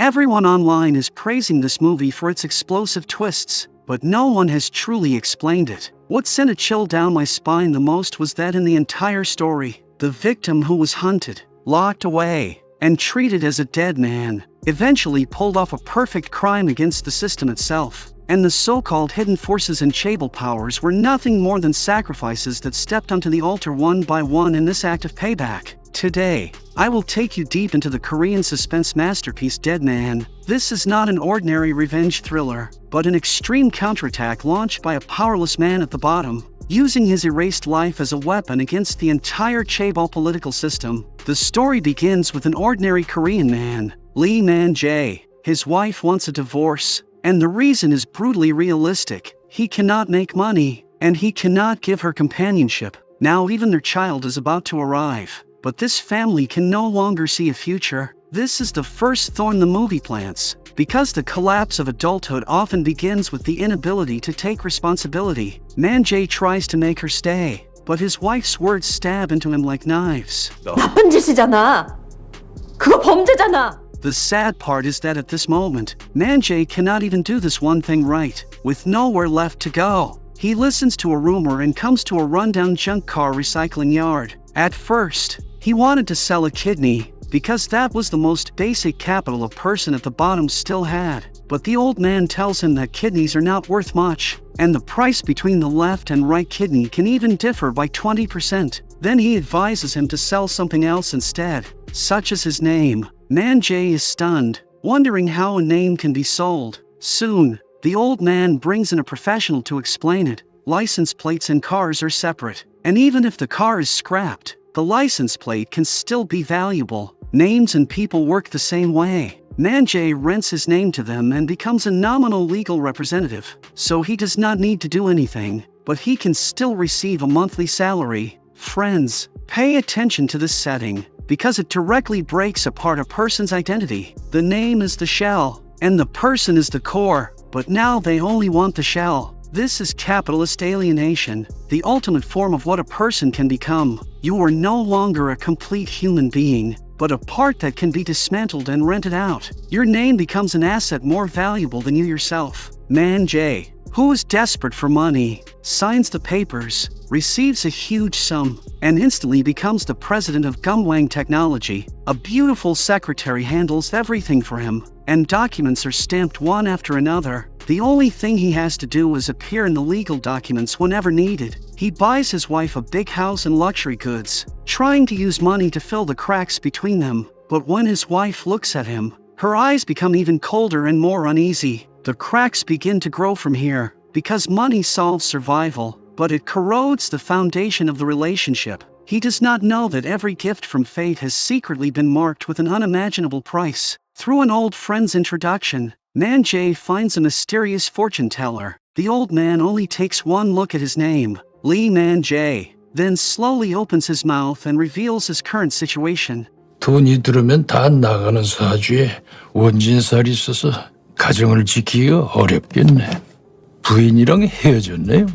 Everyone online is praising this movie for its explosive twists, but no one has truly explained it. What sent a chill down my spine the most was that in the entire story, the victim who was hunted, locked away, and treated as a dead man, eventually pulled off a perfect crime against the system itself. And the so-called hidden forces and chaebol powers were nothing more than sacrifices that stepped onto the altar one by one in this act of payback. Today, I will take you deep into the Korean suspense masterpiece Dead Man. This is not an ordinary revenge thriller, but an extreme counterattack launched by a powerless man at the bottom, using his erased life as a weapon against the entire chaebol political system. The story begins with an ordinary Korean man, Lee Man-jae. His wife wants a divorce, and the reason is brutally realistic. He cannot make money, and he cannot give her companionship. Now even their child is about to arrive. But this family can no longer see a future. This is the first thorn the movie plants, because the collapse of adulthood often begins with the inability to take responsibility. Man-jae tries to make her stay, but his wife's words stab into him like knives. 나쁜 짓이잖아. 그거 범죄잖아. The sad part is that at this moment, Man-jae cannot even do this one thing right, with nowhere left to go. He listens to a rumor and comes to a rundown junk car recycling yard. At first, he wanted to sell a kidney, because that was the most basic capital a person at the bottom still had. But the old man tells him that kidneys are not worth much, and the price between the left and right kidney can even differ by 20%. Then he advises him to sell something else instead, such as his name. Man-jae is stunned, wondering how a name can be sold. Soon, the old man brings in a professional to explain it. License plates and cars are separate, and even if the car is scrapped, the license plate can still be valuable. Names and people work the same way. Man-jae rents his name to them and becomes a nominal legal representative, so he does not need to do anything, but he can still receive a monthly salary. Friends, pay attention to this setting, because it directly breaks apart a person's identity. The name is the shell, and the person is the core, but now they only want the shell. This is capitalist alienation, the ultimate form of what a person can become. You are no longer a complete human being, but a part that can be dismantled and rented out. Your name becomes an asset more valuable than you yourself. Man-jae, who is desperate for money, signs the papers, receives a huge sum, and instantly becomes the president of Gumwang Technology. A beautiful secretary handles everything for him, and documents are stamped one after another. The only thing he has to do is appear in the legal documents whenever needed. He buys his wife a big house and luxury goods, trying to use money to fill the cracks between them. But when his wife looks at him, her eyes become even colder and more uneasy. The cracks begin to grow from here, because money solves survival, but it corrodes the foundation of the relationship. He does not know that every gift from fate has secretly been marked with an unimaginable price. Through an old friend's introduction, Man-jae finds a mysterious fortune teller. The old man only takes one look at his name, Lee Man-jae, then slowly opens his mouth and reveals his current situation. 돈이 들으면 다 나가는 사주에 원진살이 있어서 가정을 지키기가 어렵겠네. 부인이랑 헤어졌네요.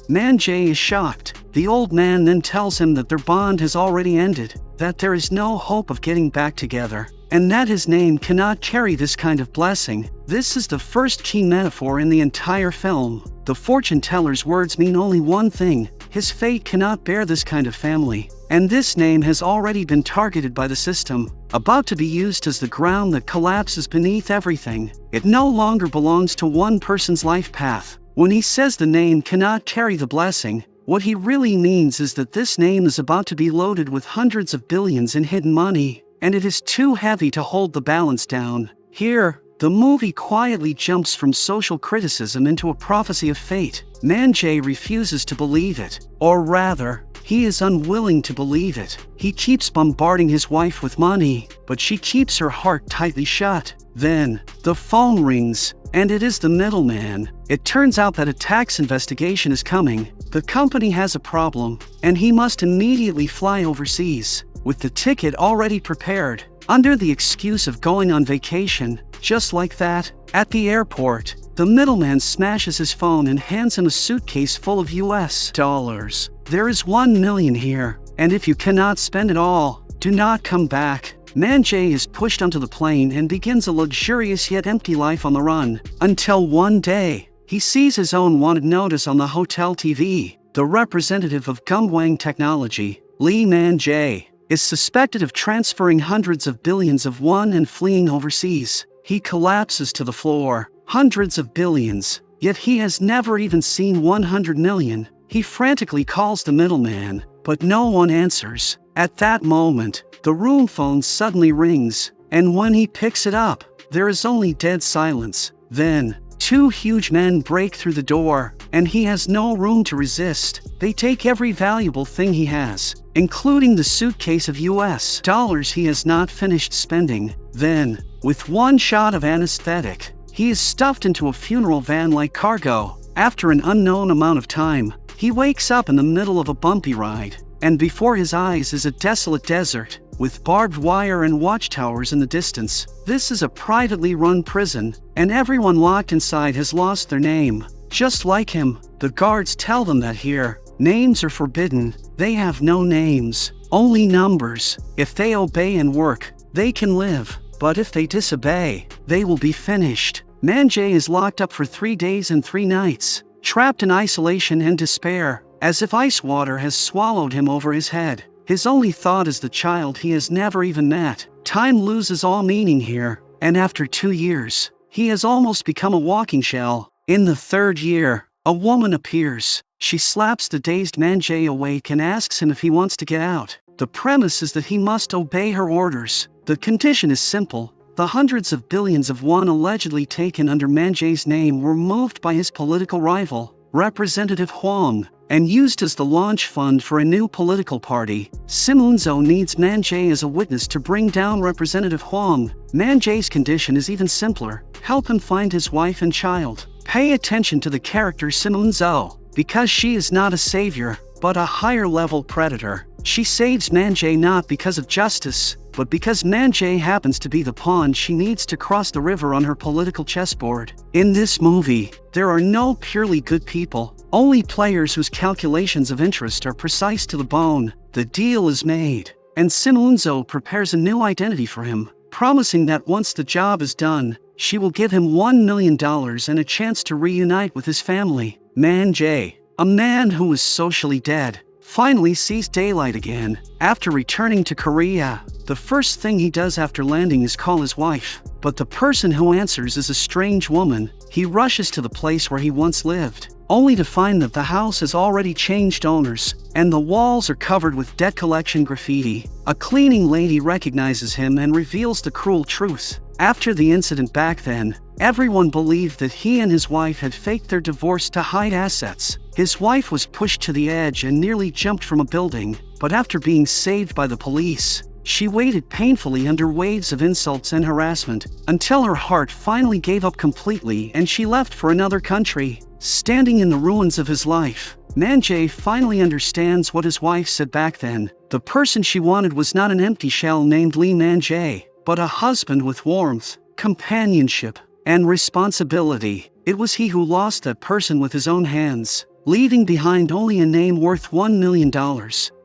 Man-jae is shocked. The old man then tells him that their bond has already ended, that there is no hope of getting back together, and that his name cannot carry this kind of blessing. This is the first key metaphor in the entire film. The fortune teller's words mean only one thing: his fate cannot bear this kind of family. And this name has already been targeted by the system, about to be used as the ground that collapses beneath everything. It no longer belongs to one person's life path. When he says the name cannot carry the blessing, what he really means is that this name is about to be loaded with hundreds of billions in hidden money, and it is too heavy to hold the balance down. Here, the movie quietly jumps from social criticism into a prophecy of fate. Man-jae refuses to believe it, or rather, he is unwilling to believe it. He keeps bombarding his wife with money, but she keeps her heart tightly shut. Then, the phone rings, and it is the middleman. It turns out that a tax investigation is coming. The company has a problem, and he must immediately fly overseas, with the ticket already prepared, under the excuse of going on vacation. Just like that, at the airport, the middleman smashes his phone and hands him a suitcase full of US dollars. There is 1 million here, and if you cannot spend it all, do not come back. Man-jae is pushed onto the plane and begins a luxurious yet empty life on the run, until one day, he sees his own wanted notice on the hotel TV. The representative of Gumwang Technology, Lee Man-jae, is suspected of transferring hundreds of billions of won and fleeing overseas. He collapses to the floor. Hundreds of billions, yet he has never even seen 100 million. He frantically calls the middleman, but no one answers. At that moment, the room phone suddenly rings, and when he picks it up, there is only dead silence. Then, two huge men break through the door, and he has no room to resist. They take every valuable thing he has, including the suitcase of US dollars he has not finished spending. Then, with one shot of anesthetic, he is stuffed into a funeral van like cargo. After an unknown amount of time, he wakes up in the middle of a bumpy ride, and before his eyes is a desolate desert, with barbed wire and watchtowers in the distance. This is a privately run prison, and everyone locked inside has lost their name. Just like him, the guards tell them that here, names are forbidden. They have no names, only numbers. If they obey and work, they can live, but if they disobey, they will be finished. Man-jae is locked up for 3 days and 3 nights, trapped in isolation and despair, as if ice water has swallowed him over his head. His only thought is the child he has never even met. Time loses all meaning here, and after 2 years, he has almost become a walking shell. In the 3rd year, a woman appears. She slaps the dazed Man-jae awake and asks him if he wants to get out. The premise is that he must obey her orders. The condition is simple. The hundreds of billions of won allegedly taken under Man-jae's name were moved by his political rival, Representative Hwang, and used as the launch fund for a new political party. Sim Eun-soo needs Man-jae as a witness to bring down Representative Hwang. Man-jae's condition is even simpler. Help him find his wife and child. Pay attention to the character Sim Eun-soo, because she is not a savior, but a higher-level predator. She saves Man-jae not because of justice, but because Man-jae happens to be the pawn she needs to cross the river on her political chessboard. In this movie, there are no purely good people, only players whose calculations of interest are precise to the bone. The deal is made, and Sim Eun-soo prepares a new identity for him, promising that once the job is done, she will give him $1 million and a chance to reunite with his family. Man-jae, a man who was socially dead, finally sees daylight again. After returning to Korea, the first thing he does after landing is call his wife, but the person who answers is a strange woman. He rushes to the place where he once lived, only to find that the house has already changed owners, and the walls are covered with debt collection graffiti. A cleaning lady recognizes him and reveals the cruel truth. After the incident back then, everyone believed that he and his wife had faked their divorce to hide assets. His wife was pushed to the edge and nearly jumped from a building, but after being saved by the police, she waited painfully under waves of insults and harassment, until her heart finally gave up completely and she left for another country. Standing in the ruins of his life, Man-jae finally understands what his wife said back then. The person she wanted was not an empty shell named Lee Man-jae, but a husband with warmth, companionship, and responsibility. It was he who lost that person with his own hands, leaving behind only a name worth $1 million.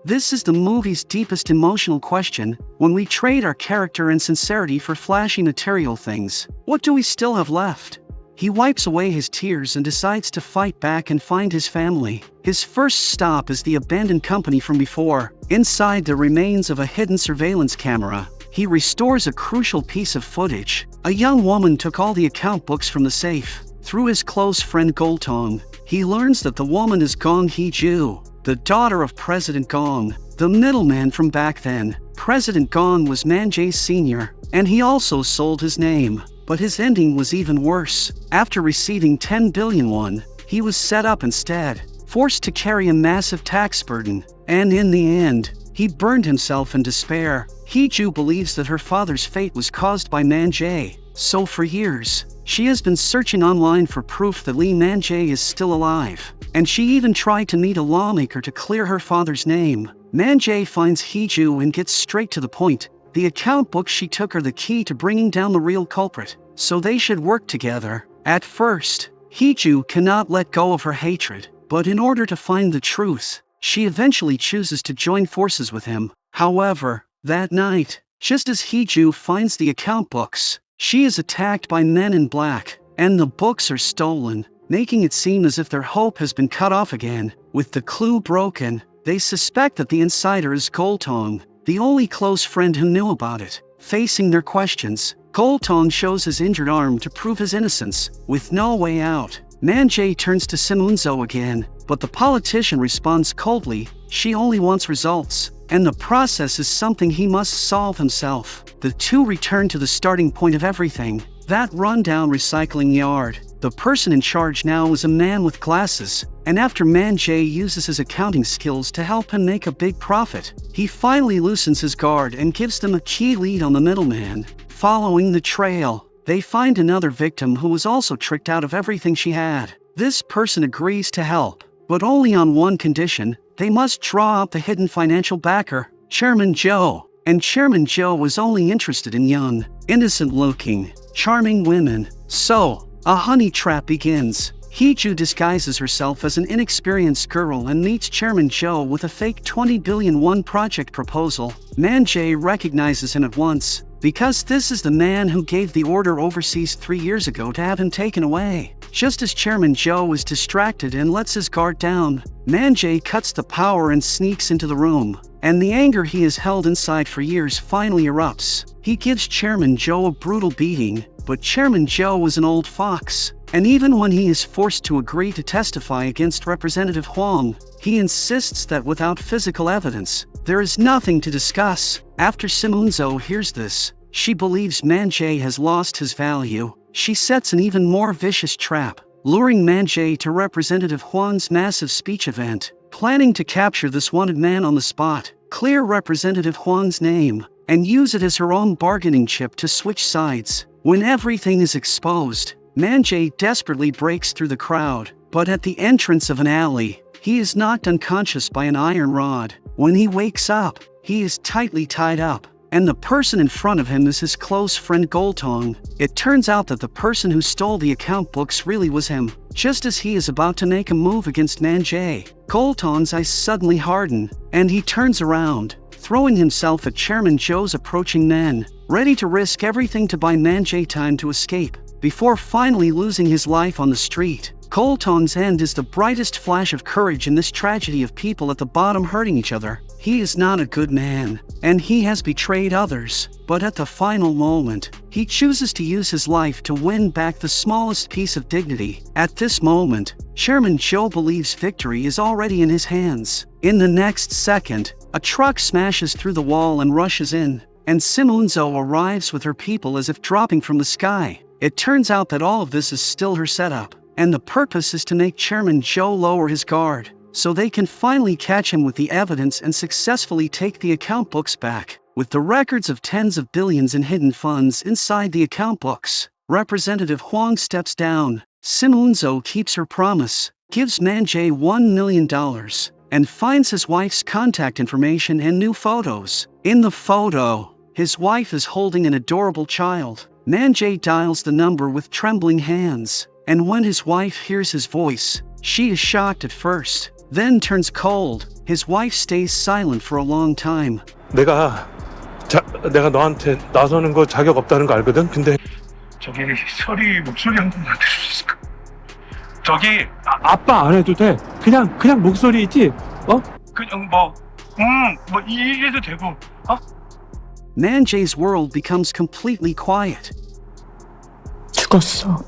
This is the movie's deepest emotional question. When we trade our character and sincerity for flashy material things, what do we still have left? He wipes away his tears and decides to fight back and find his family. His first stop is the abandoned company from before. Inside the remains of a hidden surveillance camera, he restores a crucial piece of footage. A young woman took all the account books from the safe. Through his close friend Goltong, he learns that the woman is Gong Hee-ju, the daughter of President Gong, the middleman from back then. President Gong was Man-jae's senior, and he also sold his name. But his ending was even worse. After receiving 10 billion won, he was set up instead, forced to carry a massive tax burden, and in the end, he burned himself in despair. Hee-ju believes that her father's fate was caused by Man-jae, so for years, she has been searching online for proof that Lee Man-jae is still alive, and she even tried to meet a lawmaker to clear her father's name. Man-jae finds Hee-ju and gets straight to the point. The account books she took are the key to bringing down the real culprit, so they should work together. At first, Hee-ju cannot let go of her hatred, but in order to find the truth, she eventually chooses to join forces with him. However, that night, Just as Hee-ju finds the account books, she is attacked by men in black, and the books are stolen, making it seem as if their hope has been cut off again. With the clue broken, they suspect that the insider is Goltong, the only close friend who knew about it. Facing their questions, Goltong shows his injured arm to prove his innocence. With no way out, Man-jae turns to Simunzo again, but the politician responds coldly. She only wants results, and the process is something he must solve himself. The two return to the starting point of everything, that rundown recycling yard. The person in charge now is a man with glasses, and after Man-jae uses his accounting skills to help him make a big profit, he finally loosens his guard and gives them a key lead on the middleman. Following the trail, they find another victim who was also tricked out of everything she had. This person agrees to help, but only on one condition: they must draw out the hidden financial backer, Chairman Joe. And Chairman Joe was only interested in young, innocent-looking, charming women. So, a honey trap begins. Hee-ju disguises herself as an inexperienced girl and meets Chairman Joe with a fake 20 billion won project proposal. Man-jae recognizes him at once, because this is the man who gave the order overseas 3 years ago to have him taken away. Just as Chairman Joe is distracted and lets his guard down, Man-jae cuts the power and sneaks into the room, and the anger he has held inside for years finally erupts. He gives Chairman Joe a brutal beating, but Chairman Joe is an old fox, and even when he is forced to agree to testify against Representative Huang, he insists that without physical evidence, there is nothing to discuss. After Simunzo hears this, she believes Man-jae has lost his value. She sets an even more vicious trap, luring Man-jae to Representative Huang's massive speech event, planning to capture this wanted man on the spot, clear Representative Huang's name, and use it as her own bargaining chip to switch sides. When everything is exposed, Man-jae desperately breaks through the crowd, but at the entrance of an alley, he is knocked unconscious by an iron rod. When he wakes up, he is tightly tied up, and the person in front of him is his close friend Goltong. It turns out that the person who stole the account books really was him. Just as he is about to make a move against Man-jae, Goltong's eyes suddenly harden, and he turns around, throwing himself at Chairman Joe's approaching men, ready to risk everything to buy Man-jae time to escape, before finally losing his life on the street. Goltong's end is the brightest flash of courage in this tragedy of people at the bottom hurting each other. He is not a good man, and he has betrayed others, but at the final moment, he chooses to use his life to win back the smallest piece of dignity. At this moment, Chairman Joe believes victory is already in his hands. In the next second, a truck smashes through the wall and rushes in, and Simunzo arrives with her people as if dropping from the sky. It turns out that all of this is still her setup, and the purpose is to make Chairman Joe lower his guard, so they can finally catch him with the evidence and successfully take the account books back. With the records of tens of billions in hidden funds inside the account books, Representative Huang steps down. Simunzo keeps her promise, gives Man-jae $1 million, and finds his wife's contact information and new photos. In the photo, his wife is holding an adorable child. Man-jae dials the number with trembling hands, and when his wife hears his voice, she is shocked at first, then turns cold. His wife stays silent for a long time. 내가 너한테 나서는 거 자격 없다는 거 알거든. 근데 저기 서리 목소리 한 번만 들을 수 있을까? 저기 아빠 안 해도 돼. 그냥 목소리 있지? 그냥 뭐 이래도 되고. Man-jae's world becomes completely quiet. 죽었어.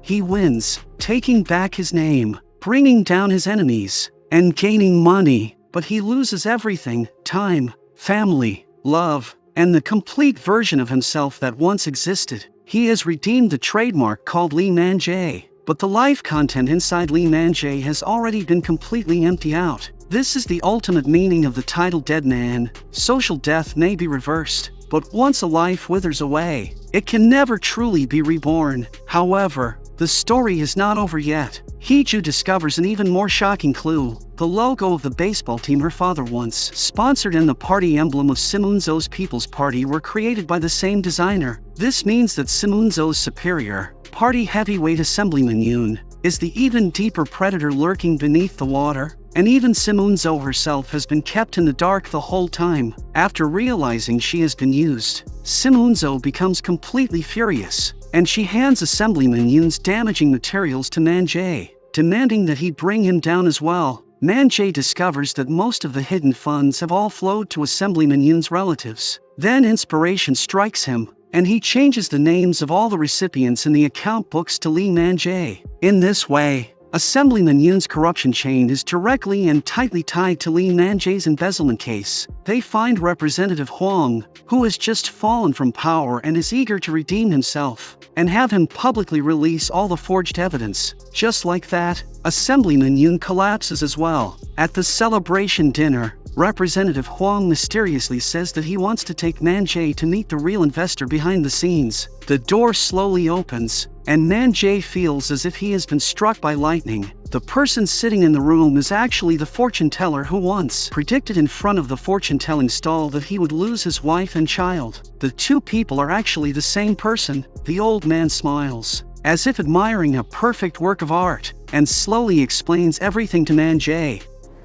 He wins, taking back his name, bringing down his enemies, and gaining money, but he loses everything: time, family, love, and the complete version of himself that once existed. He has redeemed the trademark called Lee Man-jae, but the life content inside Lee Man-jae has already been completely emptied out. This is the ultimate meaning of the title Dead Man. Social death may be reversed, but once a life withers away, it can never truly be reborn. However, the story is not over yet. Hee-ju discovers an even more shocking clue: the logo of the baseball team her father once sponsored and the party emblem of Simunzo's People's Party were created by the same designer. This means that Simunzo's superior, party heavyweight assemblyman Yoon, is the even deeper predator lurking beneath the water. and even Simunzo herself has been kept in the dark the whole time. After realizing she has been used, Simunzo becomes completely furious, and she hands Assemblyman Yoon's damaging materials to Man-jae, demanding that he bring him down as well. Man-jae discovers that most of the hidden funds have all flowed to Assemblyman Yoon's relatives. Then inspiration strikes him, and he changes the names of all the recipients in the account books to Lee Man-jae. In this way, Assemblyman Yoon's corruption chain is directly and tightly tied to Lee Man-jae's embezzlement case. They find Representative Hwang, who has just fallen from power and is eager to redeem himself, and have him publicly release all the forged evidence. Just like that, Assemblyman Yoon collapses as well. At the celebration dinner, Representative Hwang mysteriously says that he wants to take Man-jae to meet the real investor behind the scenes. The door slowly opens, and Man-jae feels as if he has been struck by lightning. The person sitting in the room is actually the fortune teller who once predicted in front of the fortune-telling stall that he would lose his wife and child. The two people are actually the same person. The old man smiles, as if admiring a perfect work of art, and slowly explains everything to Man-jae.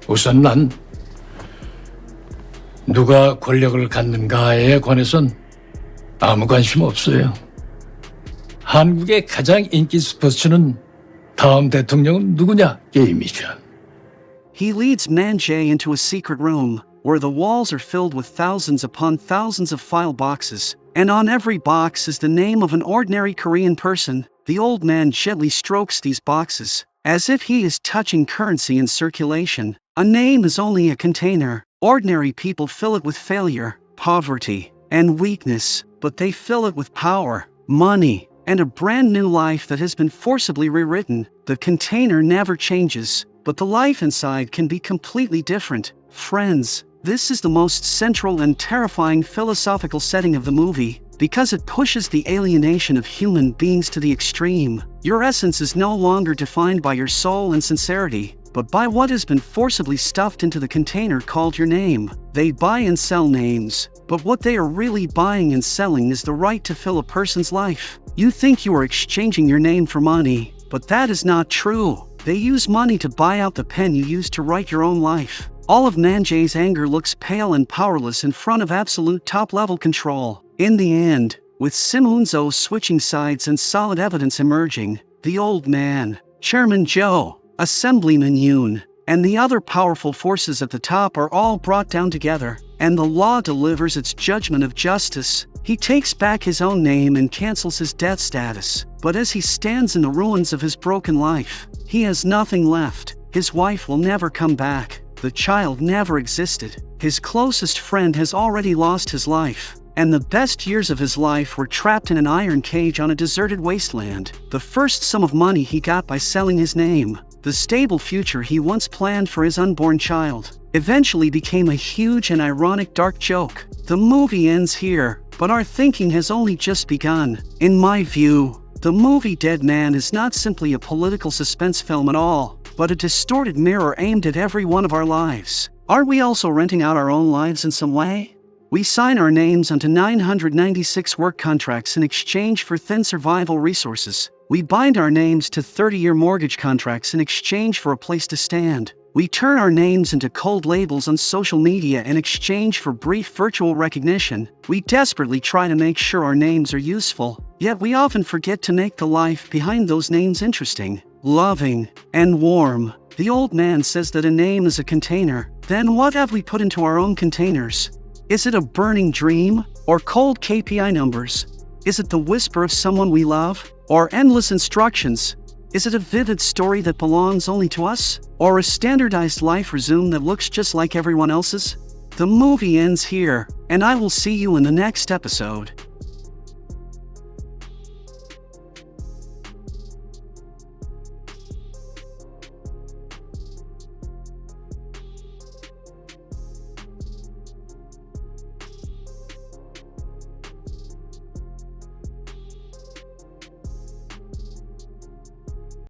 우선 난 누가 권력을 갖는가에 관해선 아무 관심 없어요. 한국의 가장 인기 스포츠는 다음 대통령은 누구냐 게임이죠. He leads Man-jae into a secret room, where the walls are filled with thousands upon thousands of file boxes, and on every box is the name of an ordinary Korean person. The old man gently strokes these boxes, as if he is touching currency in circulation. A name is only a container. Ordinary people fill it with failure, poverty, and weakness, but they fill it with power, money, and a brand new life that has been forcibly rewritten. The container never changes, but the life inside can be completely different. Friends, this is the most central and terrifying philosophical setting of the movie, because it pushes the alienation of human beings to the extreme. Your essence is no longer defined by your soul and sincerity, but by what has been forcibly stuffed into the container called your name. They buy and sell names, but what they are really buying and selling is the right to fill a person's life. You think you are exchanging your name for money, but that is not true. They use money to buy out the pen you use to write your own life. All of Man-jae's anger looks pale and powerless in front of absolute top-level control. In the end, with Simunzo switching sides and solid evidence emerging, the old man, Chairman Joe, Assemblyman Yoon, and the other powerful forces at the top are all brought down together, and the law delivers its judgment of justice. He takes back his own name and cancels his death status, but as he stands in the ruins of his broken life, he has nothing left. His wife will never come back. The child never existed. His closest friend has already lost his life, and the best years of his life were trapped in an iron cage on a deserted wasteland. The first sum of money he got by selling his name, the stable future he once planned for his unborn child, eventually became a huge and ironic dark joke. The movie ends here, but our thinking has only just begun. In my view, the movie Dead Man is not simply a political suspense film at all, but a distorted mirror aimed at every one of our lives. Aren't we also renting out our own lives in some way? We sign our names onto 996 work contracts in exchange for thin survival resources. We bind our names to 30-year mortgage contracts in exchange for a place to stand. We turn our names into cold labels on social media in exchange for brief virtual recognition. We desperately try to make sure our names are useful, yet we often forget to make the life behind those names interesting, loving, and warm. The old man says that a name is a container. Then what have we put into our own containers? Is it a burning dream? Or cold KPI numbers? Is it the whisper of someone we love? Or endless instructions? Is it a vivid story that belongs only to us? Or a standardized life resume that looks just like everyone else's? The movie ends here, and I will see you in the next episode.